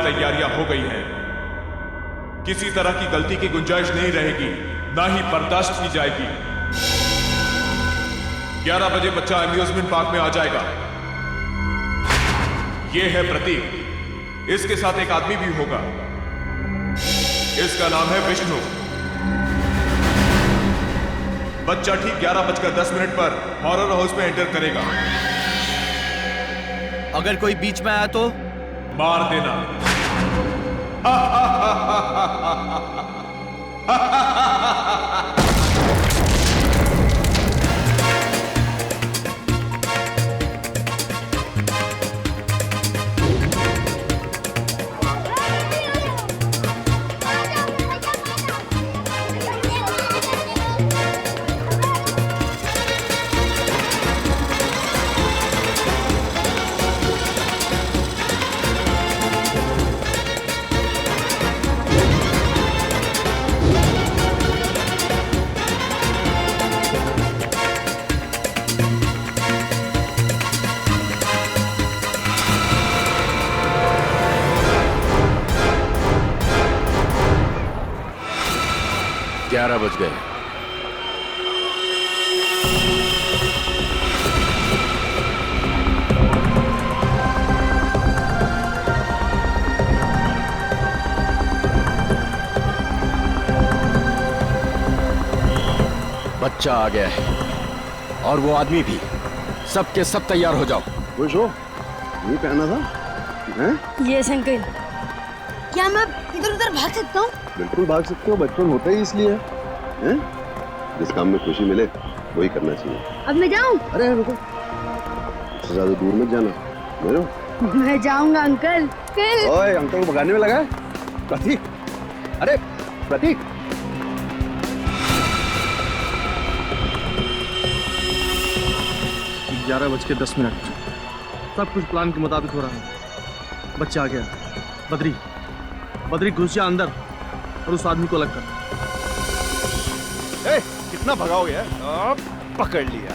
तैयारियां हो गई हैं। किसी तरह की गलती की गुंजाइश नहीं रहेगी, ना ही बर्दाश्त की जाएगी। 11 बजे बच्चा अम्यूजमेंट पार्क में आ जाएगा। यह है प्रतीक, इसके साथ एक आदमी भी होगा। इसका नाम है विष्णु। बच्चा ठीक 11:10 पर हॉरर हाउस में एंटर करेगा। अगर कोई बीच में आया तो मार देना। बज गए। बच्चा आ गया है और वो आदमी भी। सबके सब तैयार हो जाओ। खुश हो? ये पहना था हैं? Yes uncle. क्या मैं इधर उधर भाग सकता हूँ? बिल्कुल भाग सकते हो, बचपन होता ही इसलिए है। जिस काम में खुशी मिले वही करना चाहिए। अब मैं जाऊँ? अरे रुको, उससे ज्यादा दूर मत जाना। मेरे मैं जाऊंगा अंकल। ओए, अंकल को भगाने में लगा है? प्रतीक, अरे प्रतीक। 11:10। सब कुछ प्लान के मुताबिक हो रहा है। बच्चा आ गया। बद्री घुस जा अंदर और उस आदमी को अलग कर। कितना भगाओगे? अब पकड़ लिया,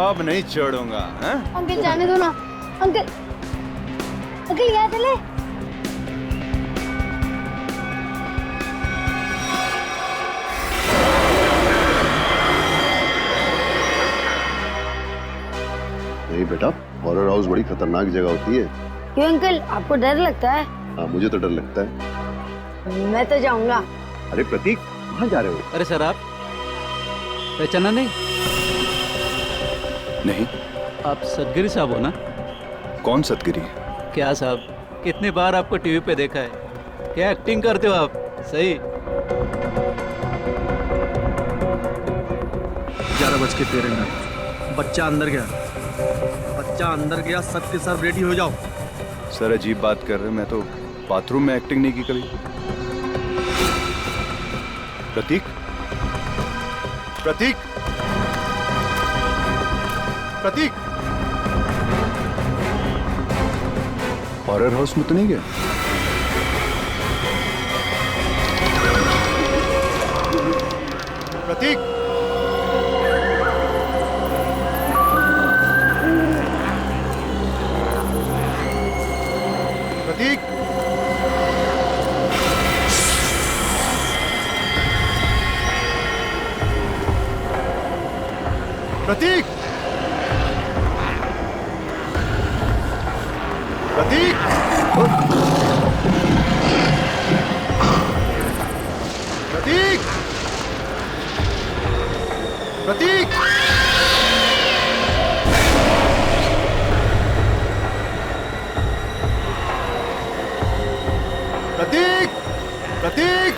अब नहीं छोड़ूंगा। अंकल जाने दो ना। अंकल यहाँ चले। नहीं बेटा, हॉरर हाउस बड़ी खतरनाक जगह होती है। क्यों अंकल, आपको डर लगता है? हाँ, मुझे तो डर लगता है। मैं तो जाऊंगा। अरे प्रतीक, कहाँ जा रहे हो? अरे सर, आप पहचाना नहीं? नहीं। आप सतगिरी साहब हो ना? कौन सतगिरी? क्या साहब, कितनी बार आपको टीवी पे देखा है। क्या एक्टिंग करते हो आप, सही। 11:13। बच्चा अंदर गया। सबके सब रेडी हो जाओ। सर अजीब बात कर रहे हैं, मैं तो बाथरूम में एक्टिंग नहीं की कभी। प्रतीक, हॉरर हाउस में तो नहीं गया? प्रतीक, प्रतीक,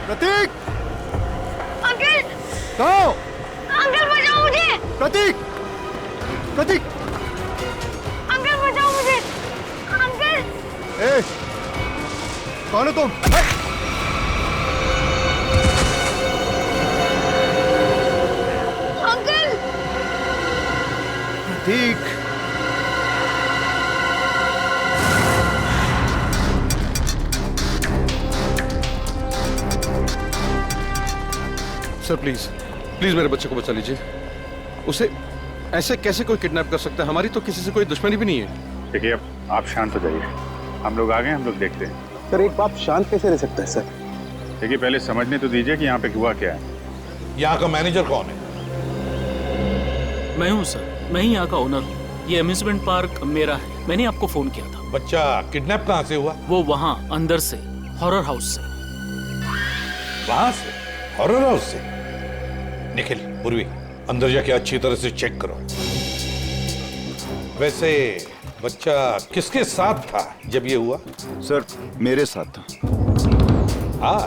प्रतीक! अंकल! कहो! अंकल बचाओ मुझे! प्रतीक! प्रतीक! अंकल बचाओ मुझे! अंकल! ए! कौन हो तुम? Uncle! Prateek! Sir please please मेरे बच्चे को बचा लीजिए। उसे ऐसे कैसे कोई किडनैप कर सकता है? हमारी तो किसी से कोई दुश्मनी भी नहीं है। देखिए अब आप शांत हो जाइए, हम लोग आ गए, हम लोग देखते हैं। सर एक बाप शांत कैसे रह सकता है सर? देखिए पहले समझने तो दीजिए कि यहाँ पे हुआ क्या है। यहाँ का मैनेजर कौन है? मैं हूँ सर, मैं ही यहाँ का ओनर हूँ। ये अम्यूजमेंट पार्क मेरा है, मैंने आपको फोन किया था। बच्चा किडनैप कहाँ से हुआ? वो वहाँ अंदर से, हॉरर हाउस से। वहां से? हॉरर हाउस से? निखिल, पूर्वी, अंदर जाके अच्छी तरह से चेक करो। वैसे बच्चा किसके साथ था जब ये हुआ? सर मेरे साथ था। हाँ,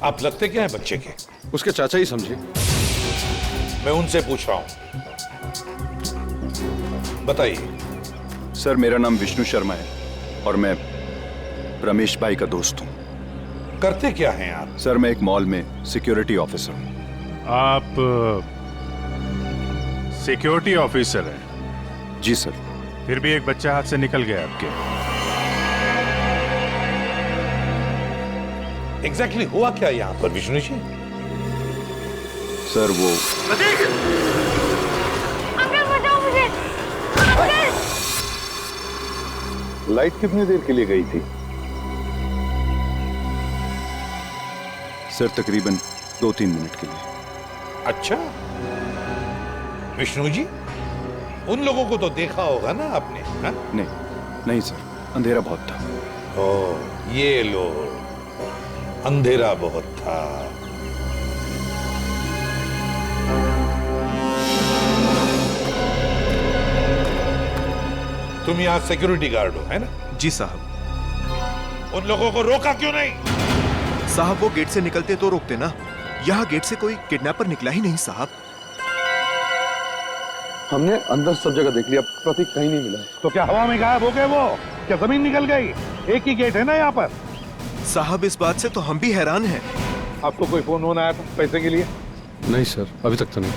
आप लगते क्या है बच्चे के? उसके चाचा ही समझिए। मैं उनसे पूछ रहा हूं, बताइए। सर मेरा नाम विष्णु शर्मा है और मैं रमेश भाई का दोस्त हूँ। करते क्या हैं आप? सर मैं एक मॉल में सिक्योरिटी ऑफिसर हूँ। आप सिक्योरिटी ऑफिसर हैं? जी सर। फिर भी एक बच्चा हाथ से निकल गया आपके। एग्जैक्टली हुआ क्या यहाँ पर विष्णु जी? सर वो अंकल बचाओ मुझे! अंकल! लाइट कितनी देर के लिए गई थी? सर तकरीबन 2-3 मिनट के लिए। अच्छा, विष्णु जी, उन लोगों को तो देखा होगा ना आपने? हा? नहीं सर, अंधेरा बहुत था। ओ, ये लो, अंधेरा बहुत था। तुम यहाँ सिक्योरिटी गार्ड हो, है ना? जी साहब। उन लोगों को रोका क्यों नहीं? साहब वो गेट से निकलते तो रोकते ना। यहाँ गेट से कोई किडनैपर निकला ही नहीं साहब। हमने अंदर सब जगह देख लिया, प्रतीक कहीं नहीं मिला। तो क्या हवा में गायब हो गए वो? क्या जमीन निकल गई? एक ही गेट है ना यहाँ पर। साहब इस बात से तो हम भी हैरान हैं। आपको कोई फोन होना आया था पैसे के लिए? नहीं सर, अभी तक तो नहीं।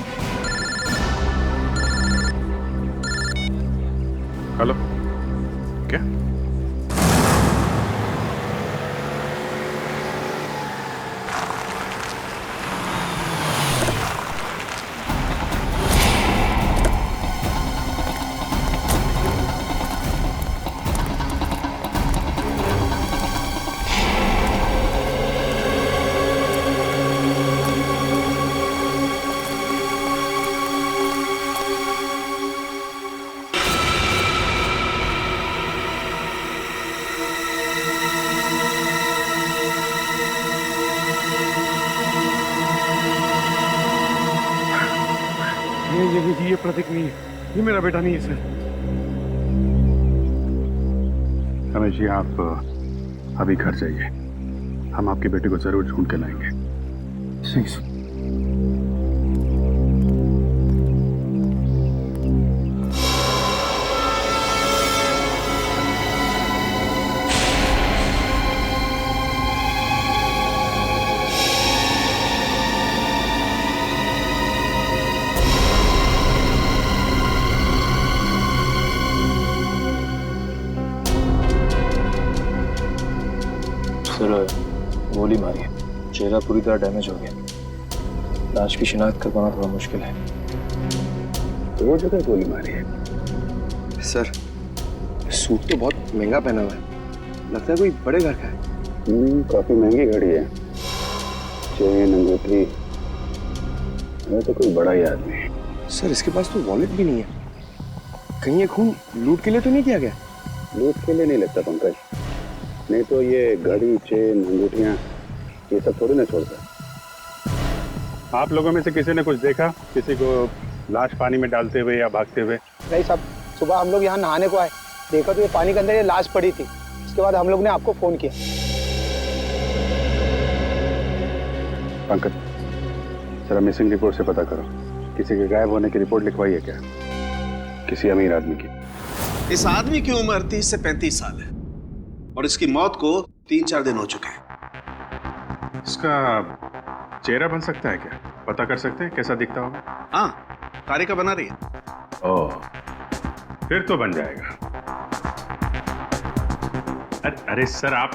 हेलो, क्या? ये प्रतीक नहीं है, ये मेरा बेटा नहीं है सर। रमेश जी आप अभी घर जाइए, हम आपके बेटे को जरूर ढूंढ के लाएंगे। सर गोली मारी है, चेहरा पूरी तरह डैमेज हो गया। लाश की शिनाख्त कर पाना थोड़ा मुश्किल है। वो जगह गोली मारी है। सर सूट तो बहुत महंगा पहना हुआ है, लगता है कोई बड़े घर का है। काफी महंगी घड़ी है, चेन अंगूठी, ये तो कोई बड़ा ही आदमी है। सर इसके पास तो वॉलेट भी नहीं है, कहीं ये खून लूट के लिए तो नहीं किया गया? लूट के लिए नहीं लगता पंकज, नहीं तो ये घड़ी, चेन, अंगूठियां ये सब थोड़ी ना छोड़ता। आप लोगों में से किसी ने कुछ देखा, किसी को लाश पानी में डालते हुए या भागते हुए? नहीं साहब, सुबह हम लोग यहाँ नहाने को आए, देखा तो ये पानी के अंदर ये लाश पड़ी थी। उसके बाद हम लोग ने आपको फोन किया। पंकज, जरा मिसिंग रिपोर्ट से पता करो, किसी के गायब होने की रिपोर्ट लिखवाई है क्या? किसी अमीर आदमी की। इस आदमी की उम्र 30 से 35 साल है और इसकी मौत को 3-4 दिन हो चुके हैं। इसका चेहरा बन सकता है क्या? पता कर सकते हैं कैसा दिखता होगा? हाँ, कारिका बना रही है। ओह, फिर तो बन जाएगा। अरे सर, आप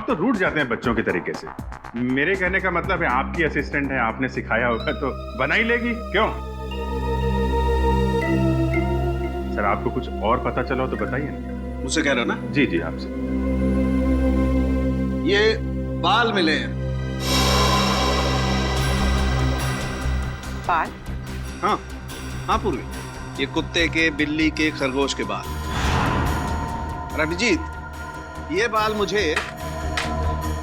तो रूठ जाते हैं बच्चों के तरीके से। मेरे कहने का मतलब है आपकी असिस्टेंट है, आपने सिखाया होगा तो बना ही लेगी, क्यों? सर, आपको कुछ और पता चला हो तो बताइए ना। मुझसे कह रहे हो ना? जी जी, आपसे। ये बाल मिले हैं। बाल? हाँ हाँ पूर्वी, ये कुत्ते के, बिल्ली के, खरगोश के बाल। और अभिजीत, ये बाल मुझे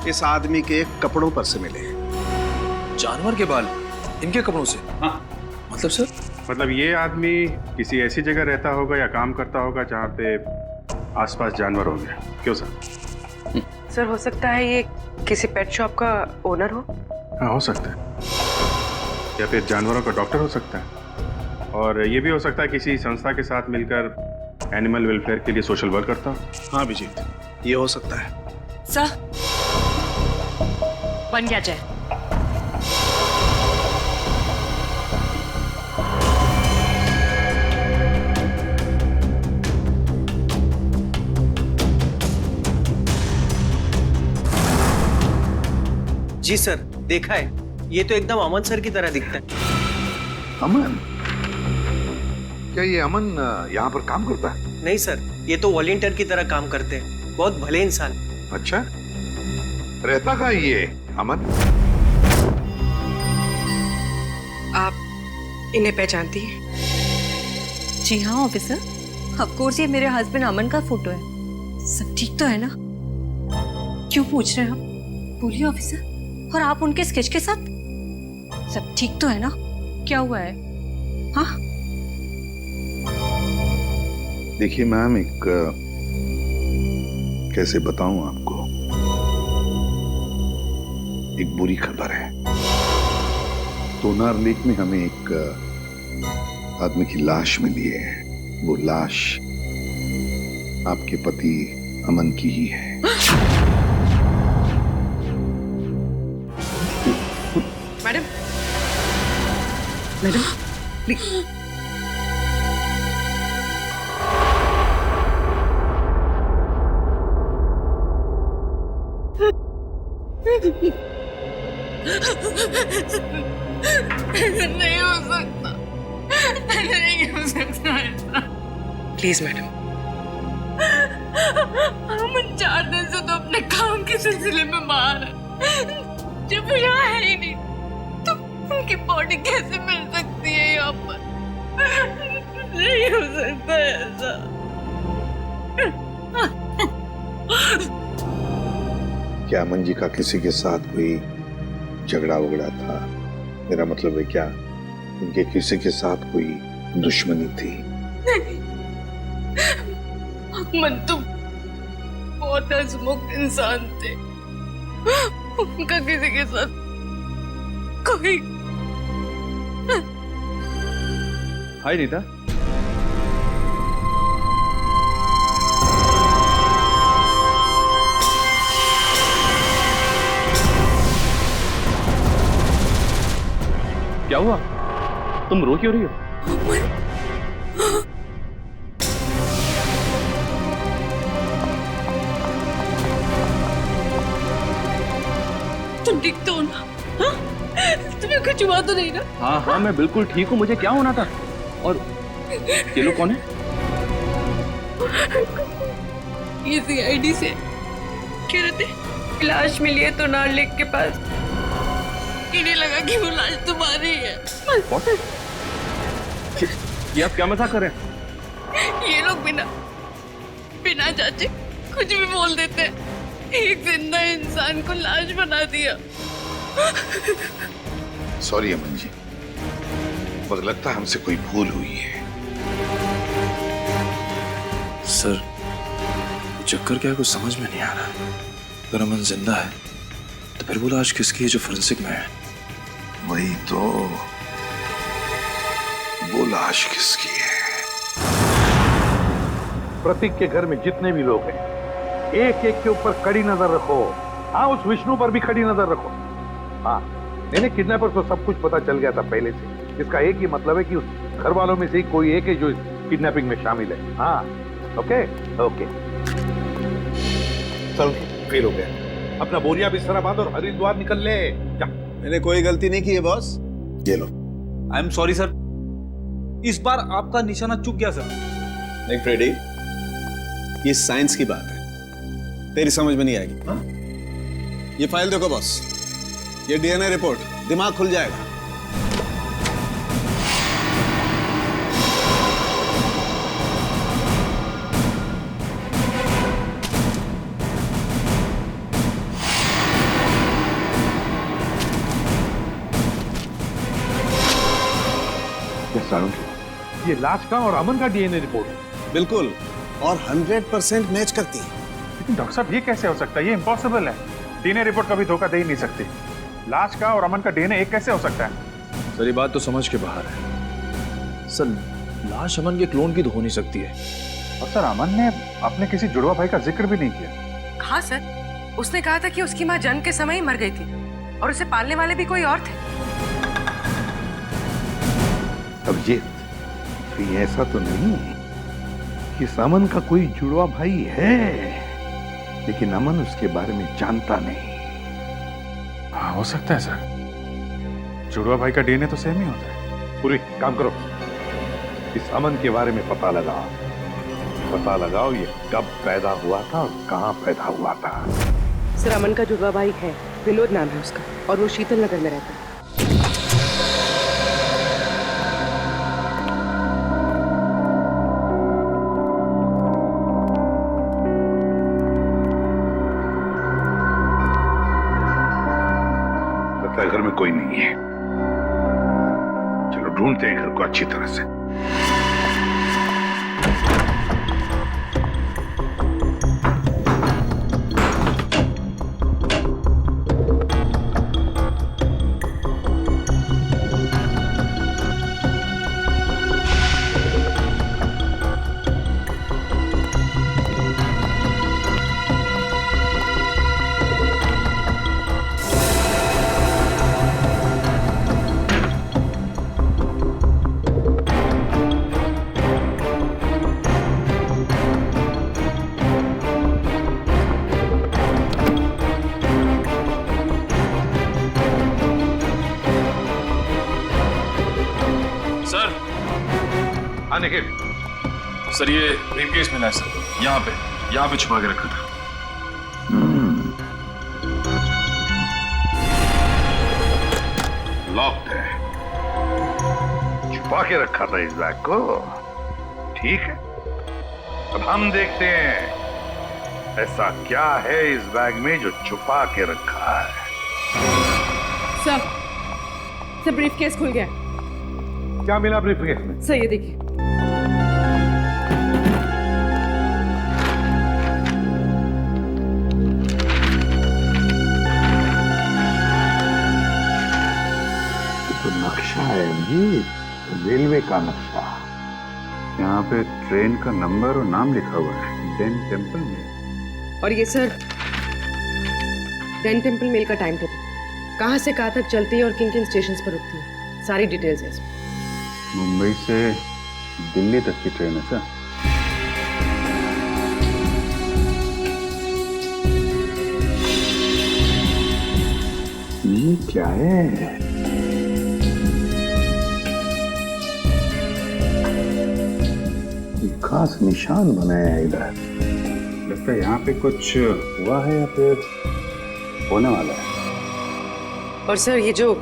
इस आदमी के कपड़ों पर से मिले हैं। जानवर के बाल इनके कपड़ों से? हाँ। मतलब सर? मतलब ये आदमी किसी ऐसी जगह रहता होगा या काम करता होगा जहाँ पे आसपास जानवर होंगे, क्यों सर? सर, हो सकता है ये किसी पेट शॉप का ओनर हो। हाँ, हो सकता है, या फिर जानवरों का डॉक्टर हो सकता है, और ये भी हो सकता है किसी संस्था के साथ मिलकर एनिमल वेलफेयर के लिए सोशल वर्क करता हो। हाँ अभिजीत, ये हो सकता है। सर, बन गया जाए। जी सर, देखा है, ये तो एकदम अमन सर की तरह दिखता है। अमन? क्या ये अमन यहाँ पर काम करता है? नहीं सर, ये तो वॉलंटियर की तरह काम करते हैं, बहुत भले इंसान। अच्छा, रहता कहाँ ये अमन? आप इन्हें पहचानती हैं? जी हाँ ऑफिसर, ऑफ कोर्स ये मेरे हस्बैंड अमन का फोटो है। सब ठीक तो है ना? क्यों पूछ रहे हैं आप? बोलिए ऑफिसर। और आप उनके स्केच के साथ? सब ठीक तो है ना? क्या हुआ है? हाँ? देखिए मैम, एक कैसे बताऊं आपको, एक बुरी खबर है। तोनार लेक में हमें एक आदमी की लाश मिली है। वो लाश आपके पति अमन की ही है। Madam, madam please. नहीं हो सकता, नहीं हो सकता ऐसा। Please madam. हम 4 दिन से तो अपने काम के सिलसिले में बाहर हैं। जब वो यहाँ है ही नहीं तो उनकी बॉडी कैसे मिल सकती है यहाँ पर? नहीं हो सकता ऐसा। क्या अमन जी का किसी के साथ कोई झगड़ा वगड़ा था? मेरा मतलब है, क्या उनके किसी के साथ कोई दुश्मनी थी? अमन तो बहुत हंसमुख इंसान थे। उनका किसी के साथ कोई। हाय रीता। क्या हुआ? तुम रो क्यों रही हो? तुम ठीक तो हो ना? हाँ? तुम्हें कुछ हुआ तो नहीं ना? हाँ हाँ, मैं बिल्कुल ठीक हूँ। मुझे क्या होना था? और ये लोग कौन है? ये CID से कह रहे थे लाश मिली है तोनार लेक के पास। इन्हें लगा कि वो लाश तुम्हारी है। ये आप क्या मजाक कर रहे हैं? ये लोग बिना जांचे कुछ भी बोल देते हैं। एक जिंदा इंसान को लाश बना दिया। सॉरी अमन जी, मुझे लगता है हमसे कोई भूल हुई है। सर, चक्कर क्या है, कुछ समझ में नहीं आ रहा। अगर अमन जिंदा है तो फिर वो लाश किसकी है जो फोरेंसिक में है? वही तो, वो लाश किसकी है? प्रतीक के घर में जितने भी लोग हैं, एक एक के ऊपर कड़ी नजर रखो। हाँ, उस विष्णु पर भी कड़ी नजर रखो। हाँ, मैंने किडनैपर को सब कुछ पता चल गया था पहले से। इसका एक ही मतलब है कि उस घर वालों में से ही कोई एक है जो किडनैपिंग में शामिल है। हाँ, ओके ओके। चल, फेल हो गया। अपना बोरिया बिस्तरा बांध और हरिद्वार निकल ले जा। मैंने कोई गलती नहीं की है बॉस। ये लो। आई एम सॉरी सर, इस बार आपका निशाना चूक गया सर। नहीं फ्रेडी, ये साइंस की बात है, तेरी समझ में नहीं आएगी। हाँ? ये फाइल देखो बॉस, ये डीएनए रिपोर्ट, दिमाग खुल जाएगा। ये लाश का और अमन का डीएनए रिपोर्ट है। बिल्कुल, और 100% मैच करती है। लेकिन डॉक्टर साहब ये कैसे हो सकता है? ये इम्पॉसिबल है। डीएनए रिपोर्ट कभी धोखा दे ही नहीं सकती। लाश का और अमन का डीएनए एक कैसे हो सकता है? सर ये बात तो समझ के बाहर है सर। लाश अमन के क्लोन की तो हो नहीं सकती है। और सर अमन ने अपने किसी जुड़वा भाई का जिक्र भी नहीं किया। हाँ सर, उसने कहा था कि उसकी माँ जन्म के समय ही मर गई थी और उसे पालने वाले भी कोई और थे। अब ये ऐसा तो नहीं है कि अमन का कोई जुड़वा भाई है, लेकिन अमन उसके बारे में जानता नहीं। हाँ, हो सकता है सर। जुड़वा भाई का डीएनए तो सेम ही होता है। पूरी काम करो, इस अमन के बारे में पता लगाओ ये कब पैदा हुआ था और कहाँ पैदा हुआ था। सर अमन का जुड़वा भाई है, विनोद नाम है उसका, और वो शीतल नगर में रहता है। घर में कोई नहीं है, चलो ढूंढते हैं घर को अच्छी तरह से। सर ये ब्रीफकेस मिला है सर, यहाँ पे छुपा के रखा था। लॉक्ड है, छुपा के रखा था इस बैग को। ठीक है, अब हम देखते हैं ऐसा क्या है इस बैग में जो छुपा के रखा है। सर ब्रीफकेस खुल गया। क्या मिला ब्रीफकेस में? सर ये देखिए। नक्शा है जी, रेलवे का नक्शा। यहाँ पे ट्रेन का नंबर और नाम लिखा हुआ है, डेन टेम्पल मेल। और ये सर डेन टेम्पल मेल का टाइम टेबल, कहाँ से कहाँ तक चलती है और किन किन स्टेशन पर रुकती है, सारी डिटेल्स है इसमें। मुंबई से दिल्ली तक की ट्रेन है सर। ये क्या है? खास निशान बनाया है इधर। लगता है यहाँ पे कुछ हुआ है या फिर होने वाला है। और सर ये जो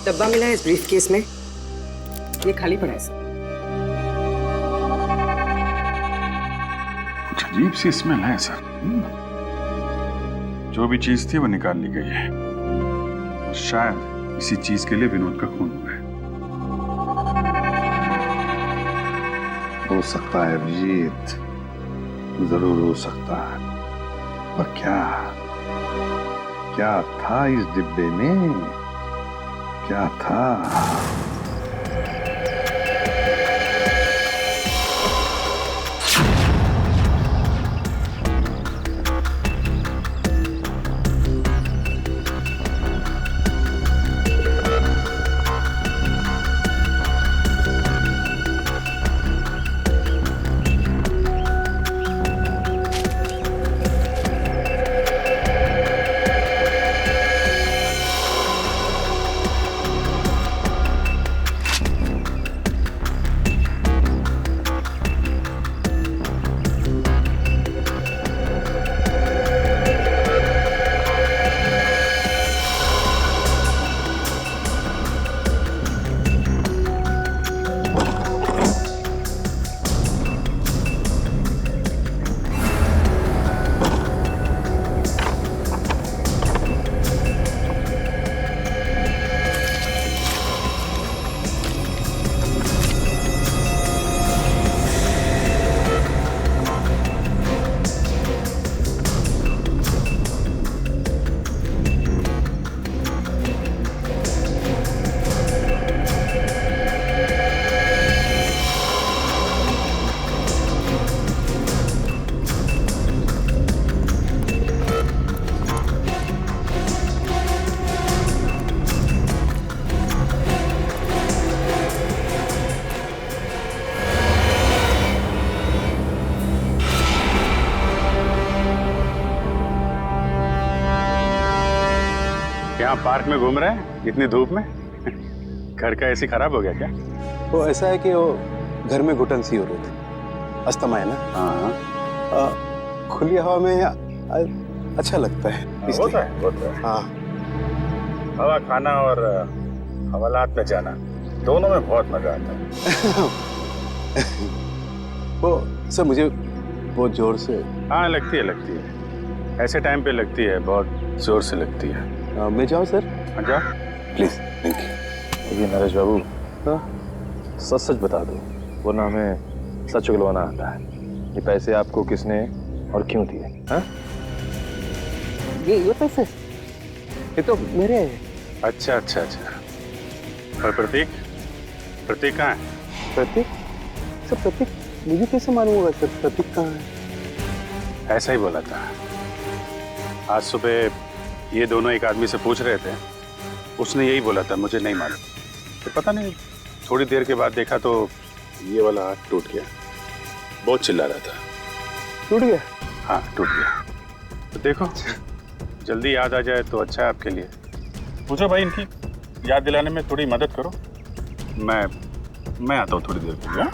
डब्बा मिला है इस ब्रीफकेस में, ये खाली पड़ा है सर। कुछ अजीब सी स्मेल है सर। जो भी चीज थी वो निकाल ली गई है। शायद इसी चीज के लिए विनोद का खून हुआ है। हो सकता है अभिजीत, जरूर हो सकता है, पर क्या क्या था इस डिब्बे में? क्या था? यहाँ पार्क में घूम रहे हैं इतनी धूप में? घर का एसी खराब हो गया क्या? वो ऐसा है कि वो घर में घुटन सी हो रही थी, अस्थमा है ना। हाँ, खुली हवा में अच्छा लगता है। होता है। हाँ, हवा खाना और हवालात में जाना दोनों में बहुत मजा आता है। वो सर मुझे बहुत जोर से। हाँ लगती है। ऐसे टाइम पे लगती है, बहुत जोर से लगती है। मैं जाऊँ सर? हाँ जा प्लीज। Thank you. ये नरेश बाबू, सच सच बता दो, वरना हमें सच उगलवाना आता है। ये पैसे आपको किसने और क्यों दिए? हाँ? ये पैसे ये तो मेरे हैं। अच्छा। और प्रतीक कहाँ है? प्रतीक? सर प्रतीक मुझे कैसे मालूम होगा सर प्रतीक कहाँ है? ऐसा ही बोला था। आज सुबह ये दोनों एक आदमी से पूछ रहे थे, उसने यही बोला था, मुझे नहीं मालूम। तो पता नहीं, थोड़ी देर के बाद देखा तो ये वाला हाथ टूट गया। बहुत चिल्ला रहा था। टूट गया? हाँ टूट गया। तो देखो जल्दी याद आ जाए तो अच्छा है आपके लिए। पूछो भाई, इनकी याद दिलाने में थोड़ी मदद करो। मैं आता हूँ थोड़ी देर के लिए।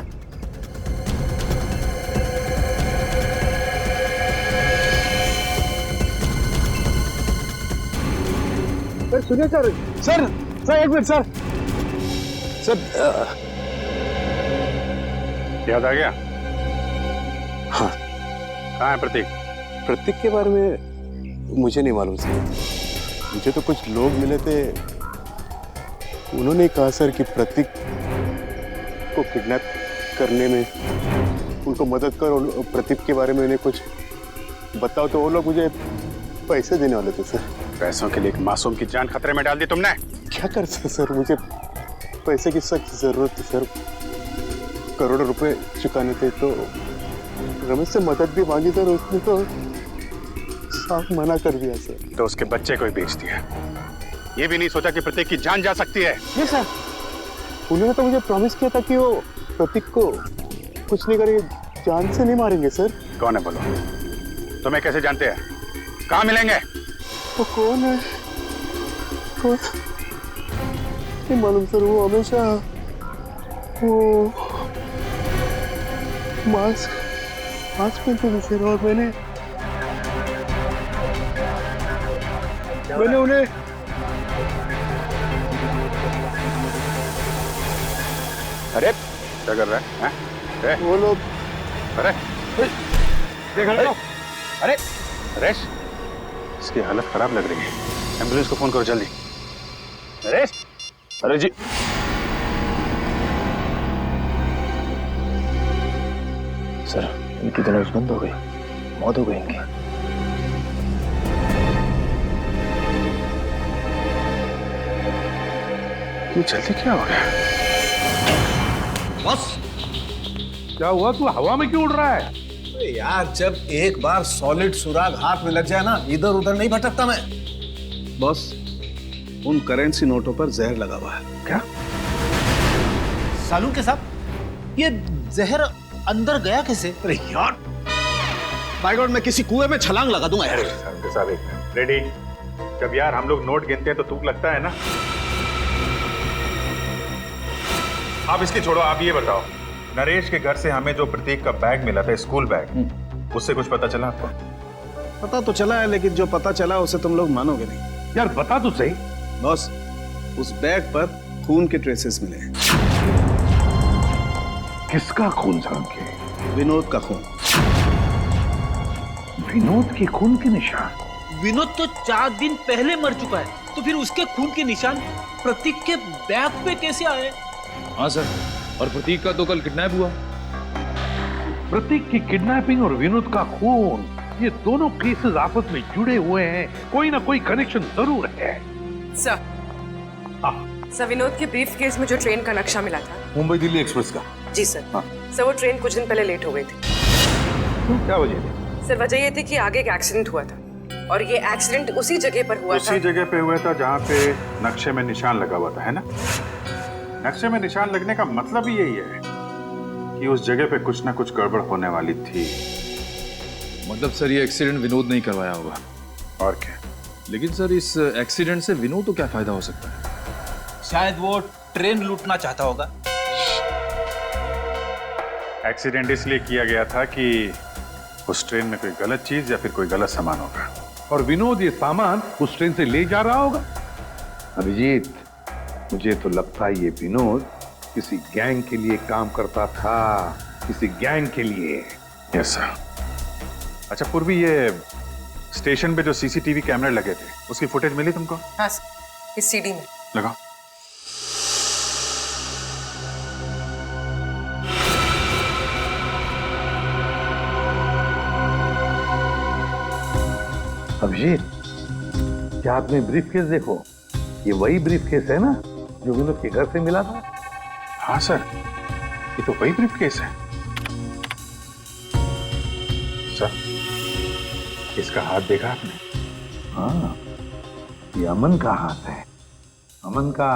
सर सुनिए सर एक मिनट सर। याद आ गया? हाँ। कहाँ है प्रतीक? प्रतीक के बारे में मुझे नहीं मालूम सर। मुझे तो कुछ लोग मिले थे, उन्होंने कहा सर कि प्रतीक को किडनैप करने में उनको मदद करो, प्रतीक के बारे में उन्हें कुछ बताओ। तो वो लोग मुझे पैसे देने वाले थे सर। पैसों के लिए एक मासूम की जान खतरे में डाल दी तुमने। क्या कर सकते सर, मुझे पैसे की सख्त जरूरत थी सर। करोड़ों रुपए चुकाने थे। तो रमेश से मदद भी मांगी सर, उसने तो साफ मना कर दिया सर। तो उसके बच्चे को ही बेच दिया। ये भी नहीं सोचा कि प्रतीक की जान जा सकती है। नहीं सर, उन्होंने तो मुझे प्रॉमिस किया था कि वो प्रतीक को कुछ नहीं करेंगे, जान से नहीं मारेंगे सर। कौन है बोलो? तुम्हें कैसे जानते हैं? कहाँ मिलेंगे? वो कौन है? कौन? नहीं मालूम सर। वो हमेशा वो मास्क पहनते थे सर। और मैंने उन्हें अरे क्या कर रहा है? वो लोग अरे देख रहे हो? अरे नरेश, इसकी हालत खराब लग रही है। एम्बुलेंस को फोन करो जल्दी। नरेश! अरे जी सर, इनकी तो नब्ज बंद हो गई, मौत हो गई इनकी। ये जल्दी क्या हो गया? बस क्या हुआ? तू हवा में क्यों उड़ रहा है? अरे यार, जब एक बार सॉलिड सुराग हाथ में लग जाए ना, इधर उधर नहीं भटकता मैं। बॉस, उन करेंसी नोटों पर जहर लगा हुआ है। क्या? सालू के साहब, ये जहर अंदर गया कैसे? अरे यार, बाय गॉड, मैं किसी कुएं में छलांग लगा दूंगा यार। रेडी? जब यार हम लोग नोट गिनते हैं तो तुक लगता है ना। आप इसकी छोड़ो, आप ये बताओ, नरेश के घर से हमें जो प्रतीक का बैग मिला था, स्कूल बैग, उससे कुछ पता चला आपको? पता तो चला है, लेकिन जो पता चला उसे तुम लोग मानोगे नहीं। यार बता तो सही। बॉस, उस बैग पर खून के ट्रेसेस मिले हैं। किसका खून झांके? विनोद का खून। विनोद के खून के निशान? विनोद तो 4 दिन पहले मर चुका है, तो फिर उसके खून के निशान प्रतीक के बैग पे कैसे आए? हाँ सर, और प्रतीक का तो कल किडनैप हुआ। प्रतीक की किडनैपिंग और विनोद का खून, ये दोनों केसेस आपस में जुड़े हुए हैं। कोई ना कोई कनेक्शन जरूर है। सर, विनोद के ब्रीफ केस में जो ट्रेन का नक्शा मिला था, मुंबई दिल्ली एक्सप्रेस का। जी सर। सर, वो ट्रेन कुछ दिन पहले लेट हो गई थी। क्या वजह थी? सर, वजह ये थी कि आगे एक एक्सीडेंट हुआ था, और ये एक्सीडेंट उसी जगह पर हुआ था। उसी जगह पे हुआ था जहाँ पे नक्शे में निशान लगा हुआ था, है ना? नक्शे में निशान लगने का मतलब ही यही है कि उस जगह पे कुछ ना कुछ गड़बड़ होने वाली थी। मतलब सर, ये एक्सीडेंट विनोद नहीं करवाया होगा। और क्या? लेकिन सर, इस एक्सीडेंट से विनोद को क्या फायदा हो सकता है? शायद वो ट्रेन लूटना चाहता होगा। एक्सीडेंट इसलिए किया गया था कि उस ट्रेन में कोई गलत चीज या फिर कोई गलत सामान होगा, और विनोद ये सामान उस ट्रेन से ले जा रहा होगा। अभिजीत, मुझे तो लगता है ये विनोद किसी गैंग के लिए काम करता था, किसी गैंग के लिए। Yes sir. अच्छा पूर्वी, ये स्टेशन पे जो सीसीटीवी कैमरे लगे थे, उसकी फुटेज मिली तुमको? हाँ सर, इस सीडी में। लगाओ। अभिजीत, क्या आपने ब्रीफ केस देखो? ये वही ब्रीफ केस है ना जो विनोद के घर से मिला था? हाँ सर, ये तो वही ब्रीफ केस है। सर, इसका हाथ देखा आपने? हाँ, ये अमन का हाथ है। अमन का।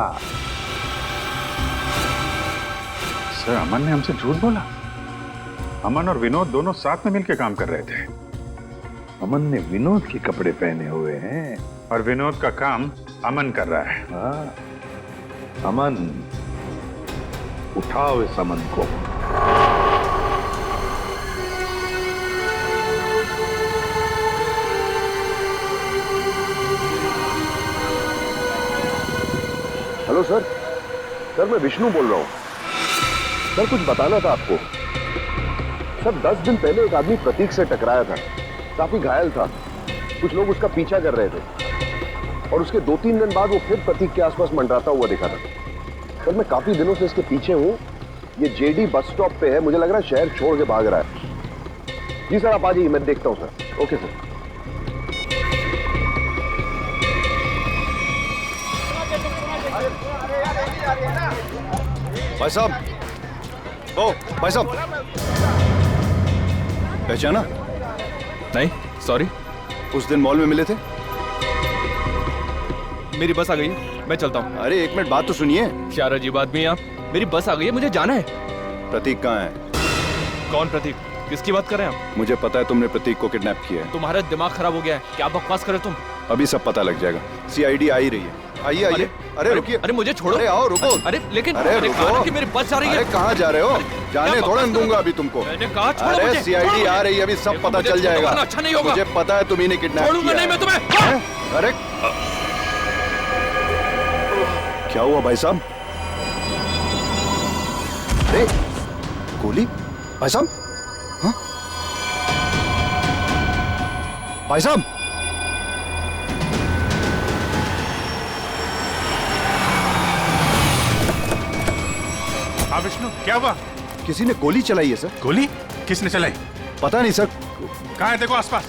सर, अमन ने हमसे झूठ बोला। अमन और विनोद दोनों साथ में मिलकर काम कर रहे थे। अमन ने विनोद के कपड़े पहने हुए हैं और विनोद का काम अमन कर रहा है। हाँ, अमन, उठाओ इस अमन को। Hello sir. सर, मैं विष्णु बोल रहा हूं। सर, कुछ बताना था आपको। सर, 10 दिन पहले एक आदमी प्रतीक से टकराया था, काफी घायल था। कुछ लोग उसका पीछा कर रहे थे और उसके 2-3 दिन बाद वो फिर प्रतीक के आसपास मंडराता हुआ दिखा था। सर, मैं काफी दिनों से इसके पीछे हूँ। ये जेडी बस स्टॉप पे है, मुझे लग रहा है शहर छोड़ के भाग रहा है। जी सर, आप आ जाइए, मैं देखता हूँ सर। Okay sir. भाई साहब, ओ भाई साहब, पहचाना? नहीं, सॉरी। उस दिन मॉल में मिले थे। मेरी बस आ गई है, मैं चलता हूँ। अरे एक मिनट, बात तो सुनिए। क्या अजीब आदमी है आप। मेरी बस आ गई है, मुझे जाना है। प्रतीक कहाँ है? कौन प्रतीक? किसकी बात कर रहे हैं आप? मुझे पता है तुमने प्रतीक को किडनैप किया है। तुम्हारा दिमाग खराब हो गया है, क्या बकवास करे तुम? अभी सब पता लग जाएगा। सीआईडी आ ही रही है। आइए आइए। अरे रुकिए। अरे मुझे छोड़ो। अरे आओ, रुको। अरे लेकिन अरे रुको कि मेरी बस जा रही है। अरे कहाँ जा रहे हो? जाने थोड़ा दूंगा अभी तुमको। मैंने कहा छोड़ो अरे मुझे। सीआईडी आ रही है, अभी सब पता चल जाएगा। अच्छा नहीं होगा। मुझे पता है तुम ही ने किडनैप छोड़ूंगा किया नहीं मैं तुम्हें। है। अरे क्या हुआ भाई साहब? अरे गोली? भाई साहब? हाँ? भाई साहब? हाँ विष्णु, क्या हुआ? किसी ने गोली चलाई है सर। गोली? किसने चलाई? पता नहीं सर। कहाँ है, देखो आसपास।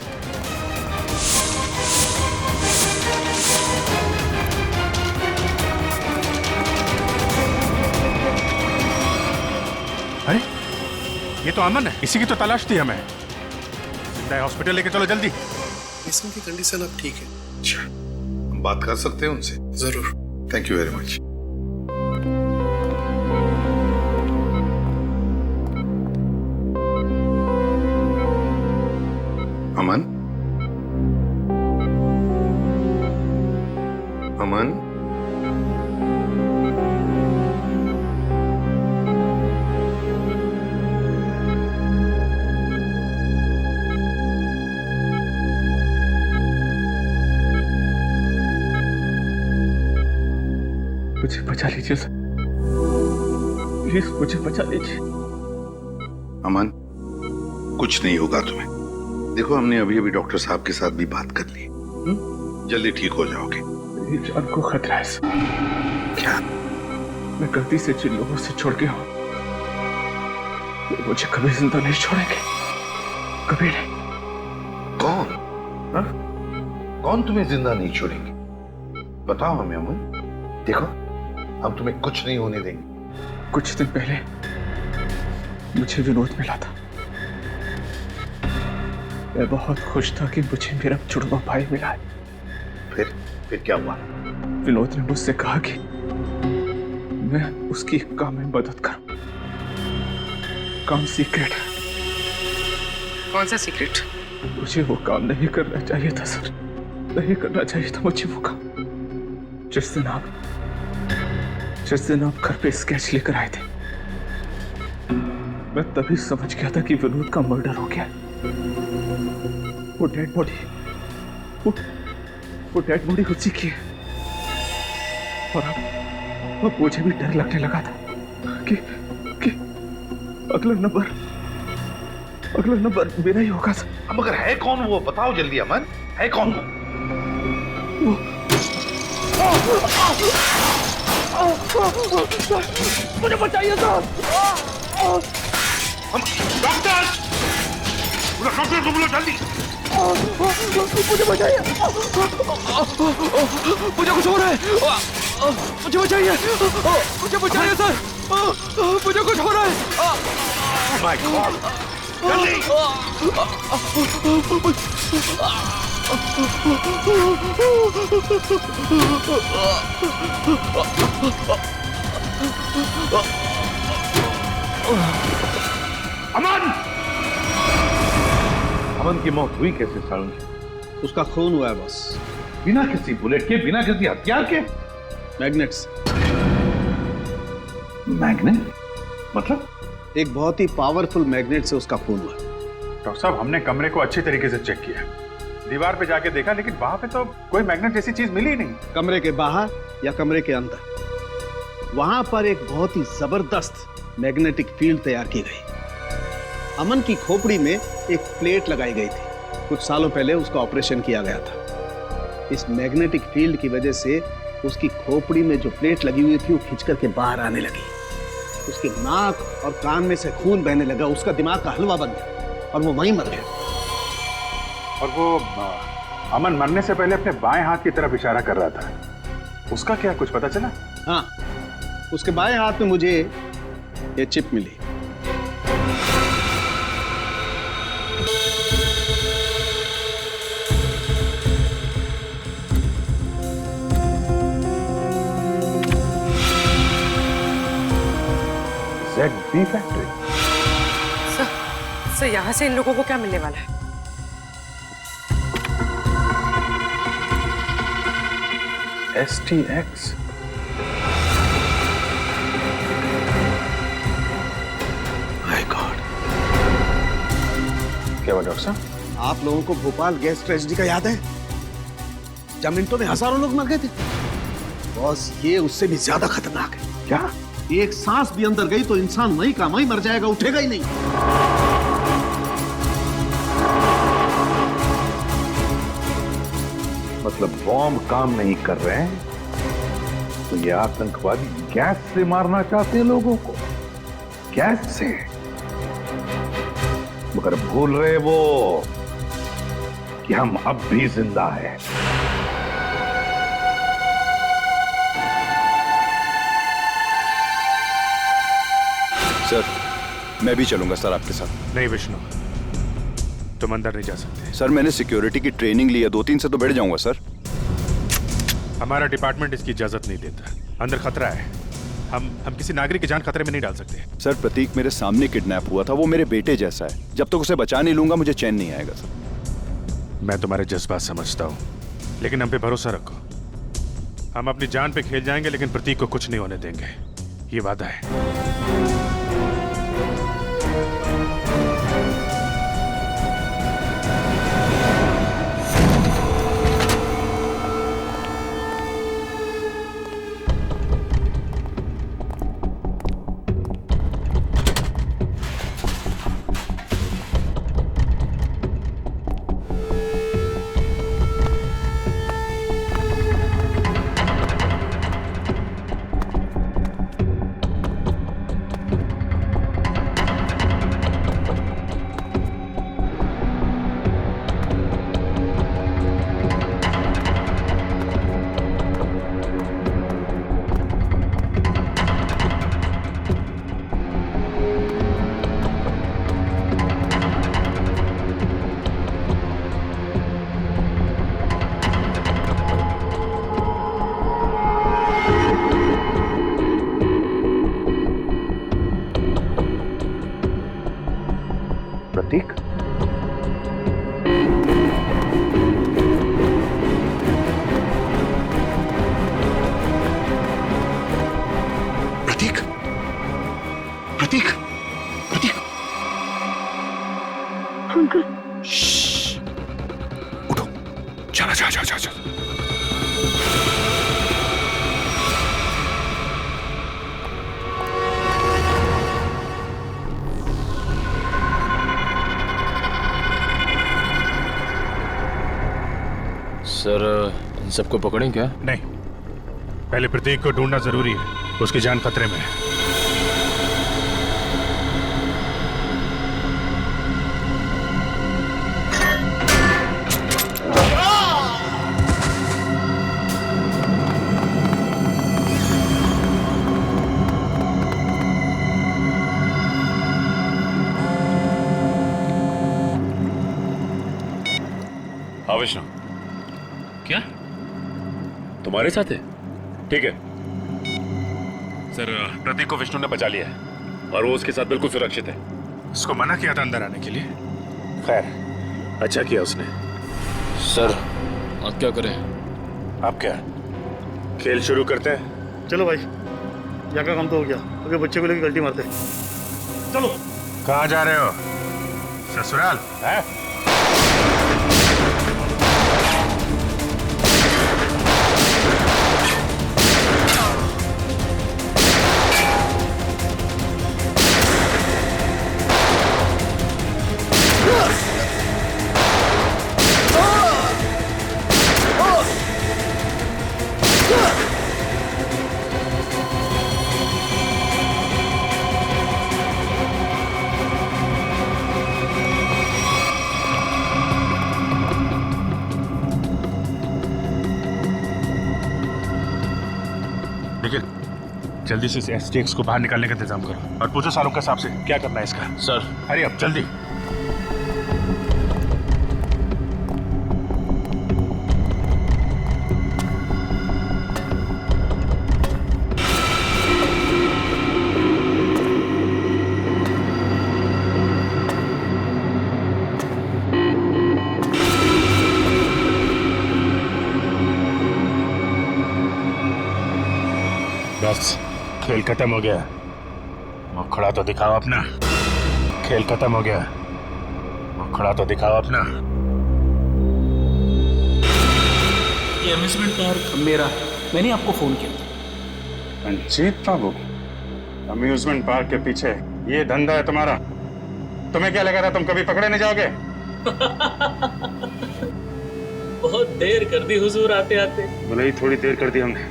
ये तो अमन है, इसी की तो तलाश थी हमें। जिंदा है, हॉस्पिटल लेके चलो जल्दी। इसम की कंडीशन अब ठीक है। अच्छा, हम बात कर सकते हैं उनसे? जरूर। Thank you very much. Aman, Aman, मुझे बचा लीजिए सर, प्लीज मुझे बचा लीजिए। अमन, कुछ नहीं होगा तुम्हें। देखो, हमने अभी अभी डॉक्टर साहब के साथ भी बात कर ली, जल्दी ठीक हो जाओगे। मेरी जान को खतरा है सर। क्या? मैं गलती से जिन लोगों से छोड़ गया हूं, वो मुझे कभी जिंदा नहीं छोड़ेंगे, कभी नहीं। कौन? हा? कौन तुम्हें जिंदा नहीं छोड़ेंगे? बताओ हमें अमन। देखो, हम तुम्हें कुछ नहीं होने देंगे। कुछ दिन पहले मुझे विनोद मिला था। मैं बहुत खुश था कि मुझे मेरा जुड़वा भाई मिला है। फिर क्या हुआ? विनोद ने मुझसे कहा कि मैं उसकी काम में मदद करूं। काम सीक्रेट है। कौन सा सीक्रेट? मुझे वो काम नहीं करना चाहिए था सर, नहीं करना चाहिए था मुझे वो काम। जिस दिन आप घर पे स्केच लेकर आए थे, मैं तभी समझ गया था कि विनोद का मर्डर हो गया। वो डेड बॉडी उसी की है। और अब मुझे भी डर लगने लगा था कि अगला नंबर मेरा ही होगा सर। अब मगर है कौन वो? बताओ जल्दी अमन, है कौन वो? मुझे बचाइए सर। डॉक्टर को बुलाओ जल्दी। मुझे बचाइए, मुझे कुछ हो रहा है। मुझे बचाइए, सर, मुझे कुछ हो रहा है। माय गॉड, जल्दी। अमन! अमन की मौत हुई कैसे सारुण? उसका खून हुआ है बस। बिना किसी बुलेट के, बिना किसी हथियार के? मैग्नेट्स। मैग्नेट? मतलब? एक बहुत ही पावरफुल मैग्नेट से उसका खून हुआ। डॉक्टर साहब, हमने कमरे को अच्छी तरीके से चेक किया, दीवार पे जाके देखा, लेकिन वहां पे तो कोई मैग्नेट जैसी चीज मिली ही नहीं। कमरे के बाहर या कमरे के अंदर, वहां पर एक बहुत ही जबरदस्त मैग्नेटिक फील्ड तैयार की गई। अमन की खोपड़ी में एक प्लेट लगाई गई थी। कुछ सालों पहले उसका ऑपरेशन किया गया था। इस मैग्नेटिक फील्ड की वजह से उसकी खोपड़ी में जो प्लेट लगी हुई थी वो खिंच करके बाहर आने लगी। उसके नाक और कान में से खून बहने लगा। उसका दिमाग का हलवा बन गया और वो वहीं मर गया। और वो अमन मरने से पहले अपने बाएं हाथ की तरफ इशारा कर रहा था, उसका क्या कुछ पता चला? हाँ, उसके बाएं हाथ में मुझे ये चिप मिली। ZB factory. सर, यहाँ से इन लोगों को क्या मिलने वाला है? STX। My God. क्या हुआ डॉक्टर साहब? आप लोगों को भोपाल गैस ट्रेजेडी का याद है? जब मिनटों में हजारों लोग मर गए थे। बॉस, ये उससे भी ज्यादा खतरनाक है। क्या? एक सांस भी अंदर गई तो इंसान वहीं का वहीं मर जाएगा, उठेगा ही नहीं। मतलब बॉम्ब काम नहीं कर रहे हैं तो ये आतंकवादी गैस से मारना चाहते हैं लोगों को, गैस से। मगर भूल रहे वो कि हम अब भी जिंदा हैं। सर, मैं भी चलूंगा सर आपके साथ। नहीं विष्णु, तुम अंदर नहीं जा सकते। सर मैंने सिक्योरिटी की ट्रेनिंग ली है, 2-3 से तो बैठ जाऊंगा सर। हमारा डिपार्टमेंट इसकी इजाजत नहीं देता। अंदर खतरा है, हम किसी नागरिक की जान खतरे में नहीं डाल सकते। सर प्रतीक मेरे सामने किडनैप हुआ था, वो मेरे बेटे जैसा है। जब तक उसे बचा नहीं लूंगा मुझे चैन नहीं आएगा सर। मैं तुम्हारे जज्बात समझता हूँ, लेकिन हम पे भरोसा रखो। हम अपनी जान पे खेल जाएंगे, लेकिन प्रतीक को कुछ नहीं होने देंगे, ये वादा है। प्रतीक, प्रतीक, प्रतीक, प्रतीक, अंकल। उठो, चला जा जा जा जा। सर इन सबको पकड़ें क्या? नहीं, पहले प्रतीक को ढूंढना जरूरी है, उसकी जान खतरे में है। हाँ विष्णु, क्या तुम्हारे साथ है? ठीक है सर, प्रतीक को विष्णु ने बचा लिया है और वो उसके साथ बिल्कुल सुरक्षित है। उसको मना किया था अंदर आने के लिए। खैर, अच्छा किया उसने। सर अब क्या करें? अब क्या, खेल शुरू करते हैं? चलो भाई, यहाँ का काम तो हो गया, अगर बच्चे को लेकर गलती मारते हैं। चलो। कहाँ जा रहे हो? ससुराल है? जल्दी से एसटीएक्स को बाहर निकालने का इंतजाम करो और पूछो शाहरुख के साहब से क्या करना है इसका। सर अरे अब जल्दी। बस खेल खत्म हो गया, मुखड़ा तो दिखाओ अपना। खेल खत्म हो गया, मुखड़ा तो दिखाओ अपना। ये अम्यूजमेंट पार्क मेरा, मैंने आपको फोन किया था। रंजीत बाबू, अम्यूजमेंट पार्क के पीछे ये धंधा है तुम्हारा? तुम्हें क्या लगा था तुम कभी पकड़े नहीं जाओगे? बहुत देर कर दी हुजूर आते आते। भले ही थोड़ी देर कर दी हमने,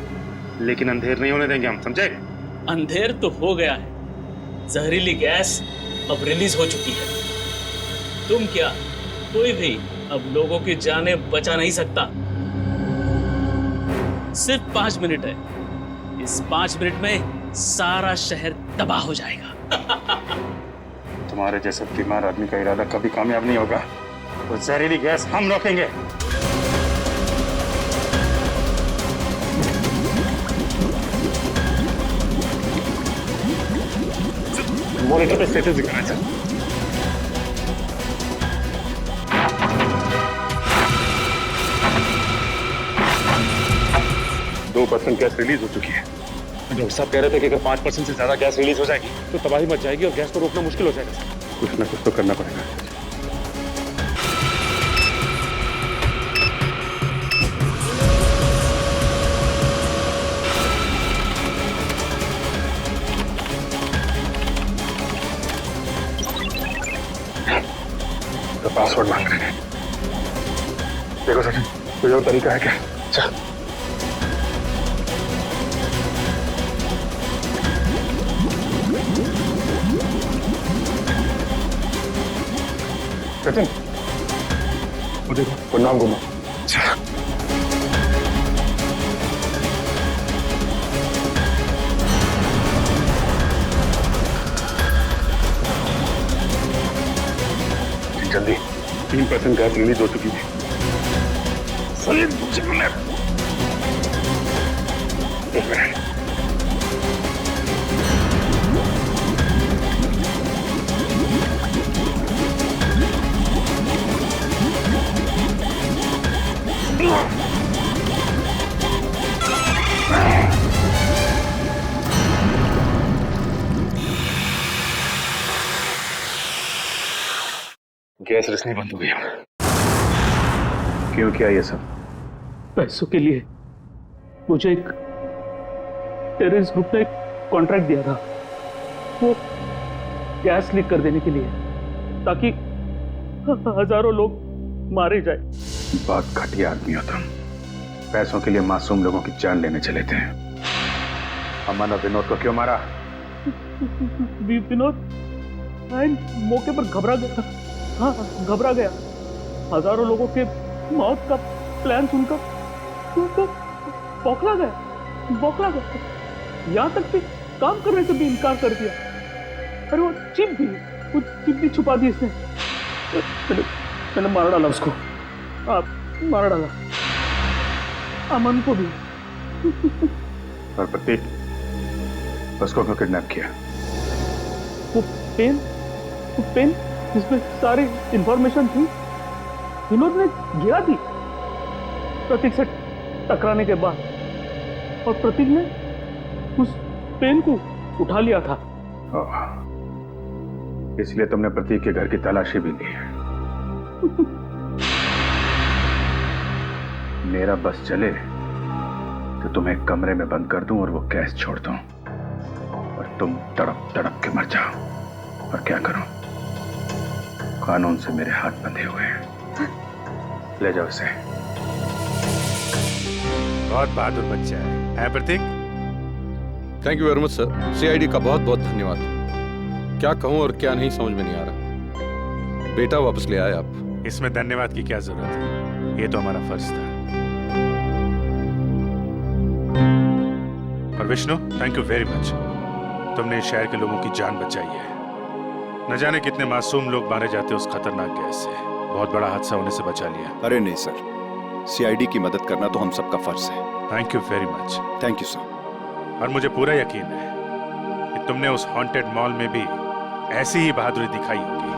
लेकिन अंधेर नहीं होने देंगे हम, समझे? अंधेर तो हो गया है, जहरीली गैस अब रिलीज हो चुकी है। तुम क्या, कोई भी अब लोगों की जानें बचा नहीं सकता। सिर्फ 5 मिनट है, इस 5 मिनट में सारा शहर तबाह हो जाएगा। तुम्हारे जैसे बीमार आदमी का इरादा कभी कामयाब नहीं होगा। वो जहरीली गैस हम रोकेंगे। मॉनिटर पे स्टेटस दिखा रहा है सर। 2% गैस रिलीज हो चुकी है। डॉक्टर साहब कह रहे थे कि अगर 5% से ज्यादा गैस रिलीज हो जाएगी तो तबाही मच जाएगी और गैस को रोकना मुश्किल हो जाएगा। कुछ ना कुछ तो करना पड़ेगा। तो पासवर्ड मांग रहे हैं। देखो सचिन, कोई और तरीका है क्या? चल। सचिन, वो देखो, वो नाम घुमा। जल्दी, 3% गैस रिलीज हो चुकी है। सलीम, एक मिनट। गैस रिसनी बंद हो गया। क्यों किया ये सब? पैसों के लिए। मुझे एक टेररिस्ट ग्रुप ने एक कॉन्ट्रैक्ट दिया था, वो गैस लीक कर देने के लिए, ताकि हजारों लोग मारे जाए। बहुत घटिया आदमी हो तुम। पैसों के लिए मासूम लोगों की जान लेने चले थे। अमन और विनोद को क्यों मारा? विनोद मौके पर घबरा गया। हाँ, घबरा गया। हजारों लोगों के मौत का प्लान सुनकर तो बौखला गया। यहाँ तक कि काम करने से भी इनकार कर दिया। अरे वो चिप भी छुपा दी इसने। मैंने मार डाला उसको। मार डाला अमन को भी। और प्रतीक, उसको क्यों किडनैप किया? वो पेन जिसमें सारी इंफॉर्मेशन थी, विनोद ने गिरा दी प्रतीक से टकराने के बाद, और प्रतीक ने उस पेन को उठा लिया था। इसलिए तुमने प्रतीक के घर की तलाशी भी ली। मेरा बस चले तो तुम्हें कमरे में बंद कर दूं और वो गैस छोड़ दूं, और तुम तड़प तड़प के मर जाओ। और क्या करूं? कानून से मेरे हाथ बंधे हुए हैं। ले जाओ इसे। बहुत बहादुर बच्चा है Prateek. Thank you very much sir. CID का बहुत बहुत धन्यवाद। क्या कहूं और क्या नहीं समझ में नहीं आ रहा। बेटा वापस ले आए आप। इसमें धन्यवाद की क्या जरूरत है, ये तो हमारा फर्ज था। और Vishnu, thank you very much. तुमने इस शहर के लोगों की जान बचाई है। न जाने कितने मासूम लोग मारे जाते उस खतरनाक गैस से। बहुत बड़ा हादसा होने से बचा लिया। अरे नहीं सर, सीआईडी की मदद करना तो हम सबका फर्ज है। Thank you very much. Thank you sir. और मुझे पूरा यकीन है कि तुमने उस हॉन्टेड मॉल में भी ऐसी ही बहादुरी दिखाई होगी।